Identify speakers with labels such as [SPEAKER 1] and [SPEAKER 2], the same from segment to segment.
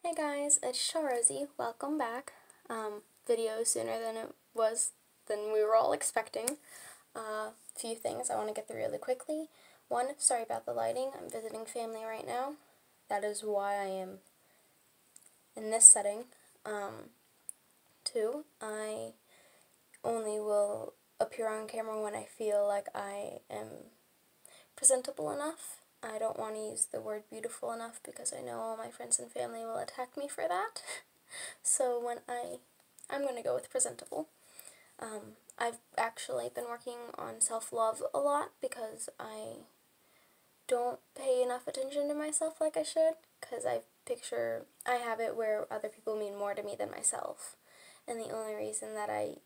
[SPEAKER 1] Hey guys, it's Rosie. Welcome back. Video sooner than we were all expecting. Few things I want to get through really quickly. One, sorry about the lighting. I'm visiting family right now. That is why I am in this setting. Two, I only will appear on camera when I feel like I am presentable enough. I don't want to use the word beautiful enough because I know all my friends and family will attack me for that. So I'm going to go with presentable. I've actually been working on self-love a lot because I don't pay enough attention to myself like I should, because I have it where other people mean more to me than myself. And the only reason that I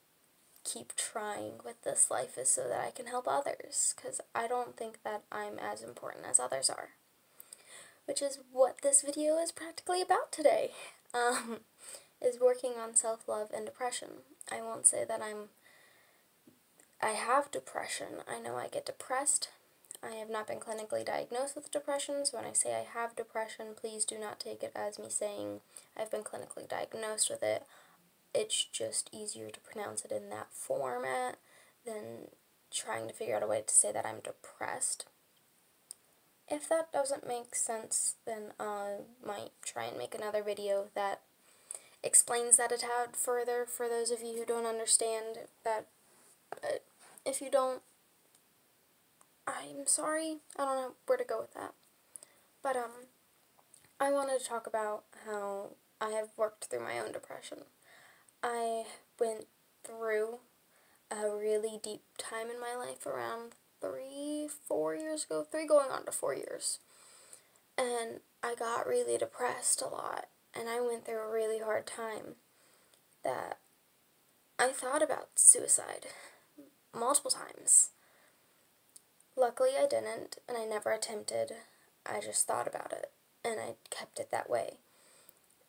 [SPEAKER 1] keep trying with this life is so that I can help others, because I don't think that I'm as important as others are. Which is what this video is practically about today, is working on self-love and depression. I won't say that I have depression. I know I get depressed. I have not been clinically diagnosed with depression, so when I say I have depression, please do not take it as me saying I've been clinically diagnosed with it. It's just easier to pronounce it in that format than trying to figure out a way to say that I'm depressed. If that doesn't make sense, then I might try and make another video that explains that a tad further for those of you who don't understand that. If you don't, I'm sorry. I don't know where to go with that. But I wanted to talk about how I have worked through my own depression. I went through a really deep time in my life around 4 years ago, 3 going on to 4 years. And I got really depressed a lot, and I went through a really hard time that I thought about suicide multiple times. Luckily I didn't, and I never attempted. I just thought about it, and I kept it that way.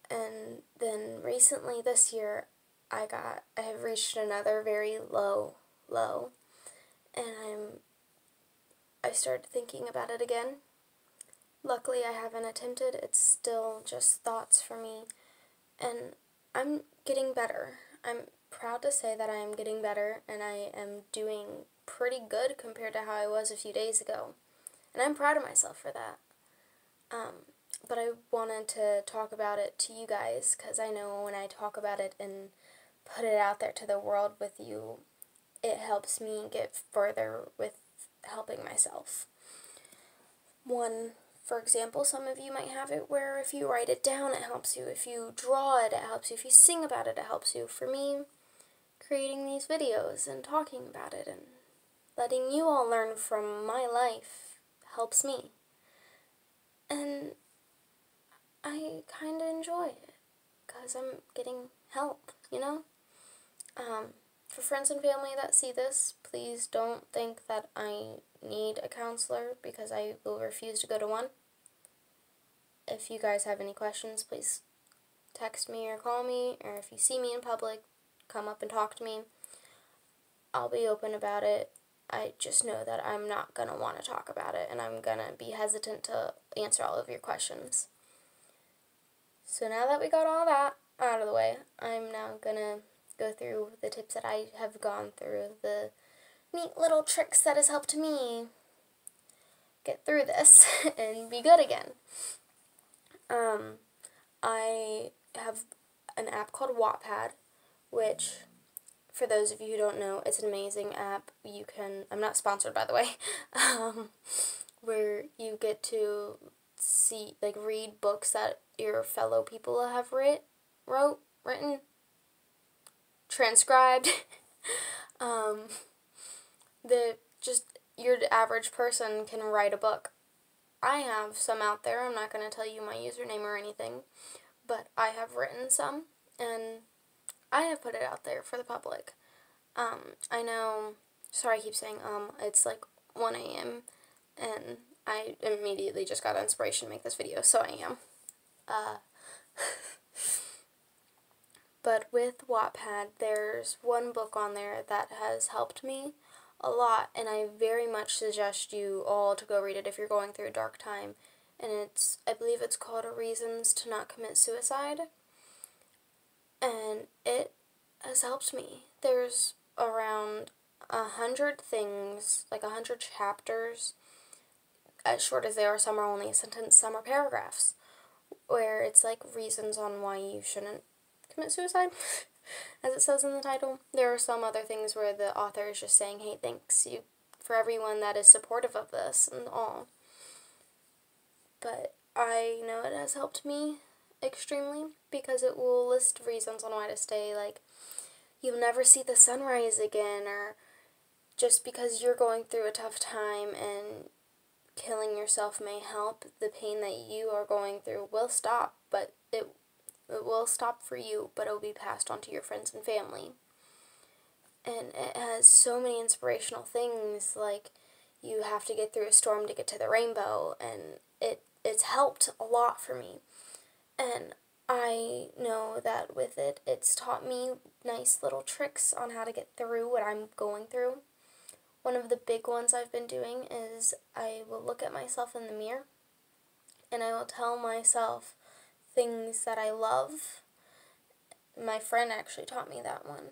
[SPEAKER 1] And then recently this year, I have reached another very low, and I started thinking about it again. Luckily I haven't attempted. It's still just thoughts for me, and I'm getting better. I'm proud to say that I am getting better, and I am doing pretty good compared to how I was a few days ago. And I'm proud of myself for that. But I wanted to talk about it to you guys, because I know when I talk about it and put it out there to the world with you, it helps me get further with helping myself. One, for example, some of you might have it where if you write it down, it helps you. If you draw it, it helps you. If you sing about it, it helps you. For me, creating these videos and talking about it and letting you all learn from my life helps me. And I kind of enjoy it because I'm getting help, you know? For friends and family that see this, please don't think that I need a counselor, because I will refuse to go to one. If you guys have any questions, please text me or call me, or if you see me in public, come up and talk to me. I'll be open about it. I just know that I'm not going to want to talk about it, and I'm going to be hesitant to answer all of your questions. So now that we got all that out of the way, I'm now going to go through the tips that I have gone through, the neat little tricks that has helped me get through this and be good again. I have an app called Wattpad, which, for those of you who don't know, it's an amazing app. I'm not sponsored, by the way, where you get to read books that your fellow people have written, transcribed. Your average person can write a book. I have some out there. I'm not going to tell you my username or anything, but I have written some, and I have put it out there for the public. I know, sorry I keep saying it's like 1 a.m. and I immediately just got inspiration to make this video, so I am. But with Wattpad, there's one book on there that has helped me a lot, and I very much suggest you all to go read it if you're going through a dark time. and I believe it's called Reasons to Not Commit Suicide, and it has helped me. There's around 100 things, like 100 chapters, as short as they are. Some are only a sentence, some are paragraphs, where it's like reasons on why you shouldn't commit suicide, as it says in the title. There are some other things where the author is just saying, hey, thanks you for everyone that is supportive of this and all. But I know it has helped me extremely, because it will list reasons on why to stay, like, you'll never see the sunrise again, or just because you're going through a tough time and killing yourself may help, the pain that you are going through will stop, but it will stop for you, but it will be passed on to your friends and family. And it has so many inspirational things, like you have to get through a storm to get to the rainbow, and it's helped a lot for me. And I know that with it, it's taught me nice little tricks on how to get through what I'm going through. One of the big ones I've been doing is I will look at myself in the mirror, and I will tell myself things that I love. My friend actually taught me that one,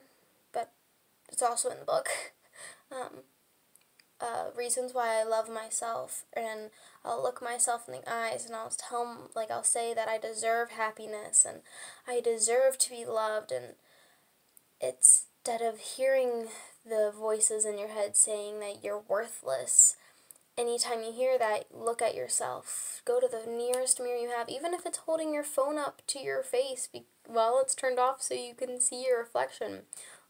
[SPEAKER 1] but it's also in the book. Reasons why I love myself, and I'll look myself in the eyes and I'll say that I deserve happiness and I deserve to be loved, and instead of hearing the voices in your head saying that you're worthless, anytime you hear that, look at yourself. Go to the nearest mirror you have, even if it's holding your phone up to your face while it's turned off so you can see your reflection.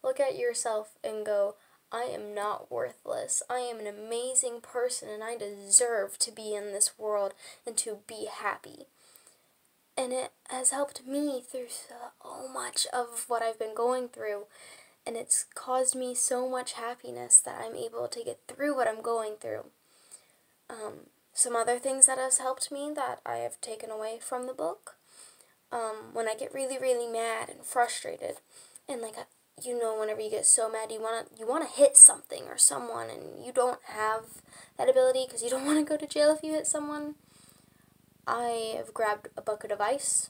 [SPEAKER 1] Look at yourself and go, I am not worthless. I am an amazing person, and I deserve to be in this world and to be happy. And it has helped me through so much of what I've been going through, and it's caused me so much happiness that I'm able to get through what I'm going through. Some other things that has helped me that I have taken away from the book, when I get really, really mad and frustrated, and whenever you get so mad, you want to hit something or someone, and you don't have that ability because you don't want to go to jail if you hit someone. I have grabbed a bucket of ice,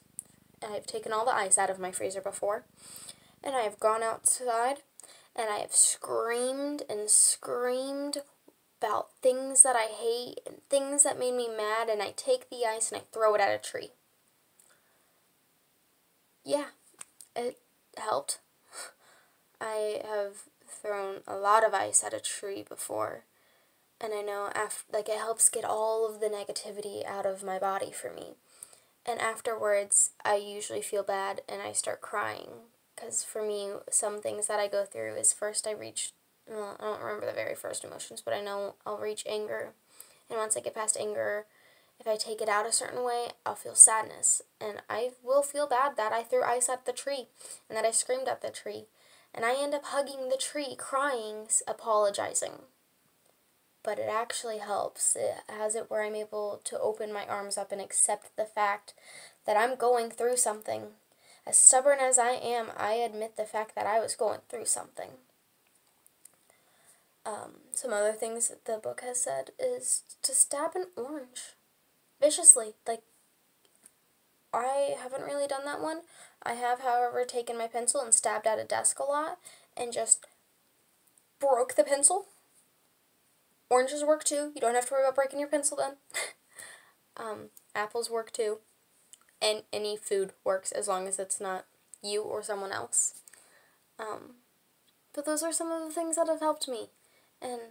[SPEAKER 1] and I've taken all the ice out of my freezer before, and I have gone outside, and I have screamed and screamed about things that I hate and things that made me mad, and I take the ice and I throw it at a tree. Yeah, it helped. I have thrown a lot of ice at a tree before, and I know it helps get all of the negativity out of my body for me. And afterwards, I usually feel bad and I start crying, because for me, some things that I go through is first I don't remember the very first emotions, but I know I'll reach anger, and once I get past anger, if I take it out a certain way, I'll feel sadness, and I will feel bad that I threw ice at the tree, and that I screamed at the tree. And I end up hugging the tree, crying, apologizing. But it actually helps. It has it where I'm able to open my arms up and accept the fact that I'm going through something. As stubborn as I am, I admit the fact that I was going through something. Some other things that the book has said is to stab an orange viciously. I haven't really done that one. I have, however, taken my pencil and stabbed at a desk a lot and just broke the pencil. Oranges work too. You don't have to worry about breaking your pencil then. Apples work too. And any food works as long as it's not you or someone else. But those are some of the things that have helped me. And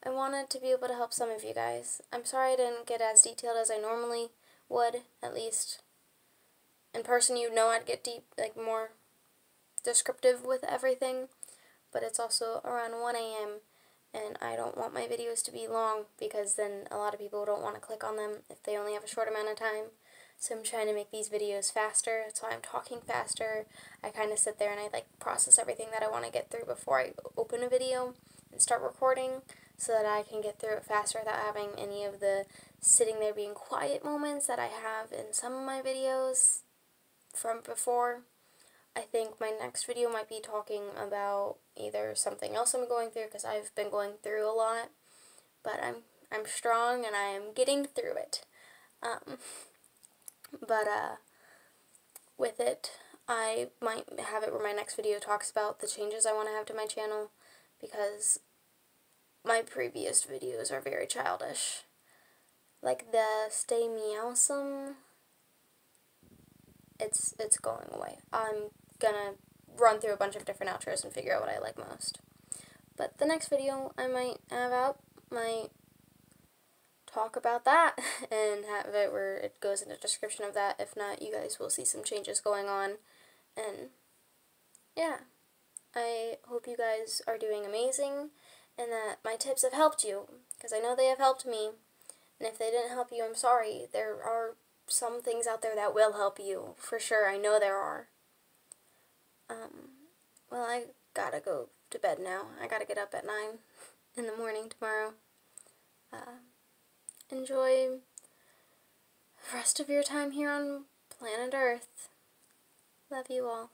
[SPEAKER 1] I wanted to be able to help some of you guys. I'm sorry I didn't get as detailed as I normally would, at least in person. You know I'd get deep, more descriptive with everything, but it's also around 1 a.m. and I don't want my videos to be long, because then a lot of people don't want to click on them if they only have a short amount of time. So I'm trying to make these videos faster, so I'm talking faster. I kind of sit there and I process everything that I want to get through before I open a video and start recording, so that I can get through it faster without having any of the sitting there being quiet moments that I have in some of my videos from before. I think my next video might be talking about either something else I'm going through, because I've been going through a lot, but I'm strong and I am getting through it. But, with it, I might have it where my next video talks about the changes I want to have to my channel, because my previous videos are very childish. Like the Stay Meowsome, it's going away. I'm gonna run through a bunch of different outros and figure out what I like most. But the next video I might have out might talk about that and have it where it goes into the description of that. If not, you guys will see some changes going on. And yeah, I hope you guys are doing amazing and that my tips have helped you, because I know they have helped me. And if they didn't help you, I'm sorry. There are some things out there that will help you, for sure. I know there are. Well, I gotta go to bed now. I gotta get up at 9 in the morning tomorrow. Enjoy the rest of your time here on planet Earth. Love you all.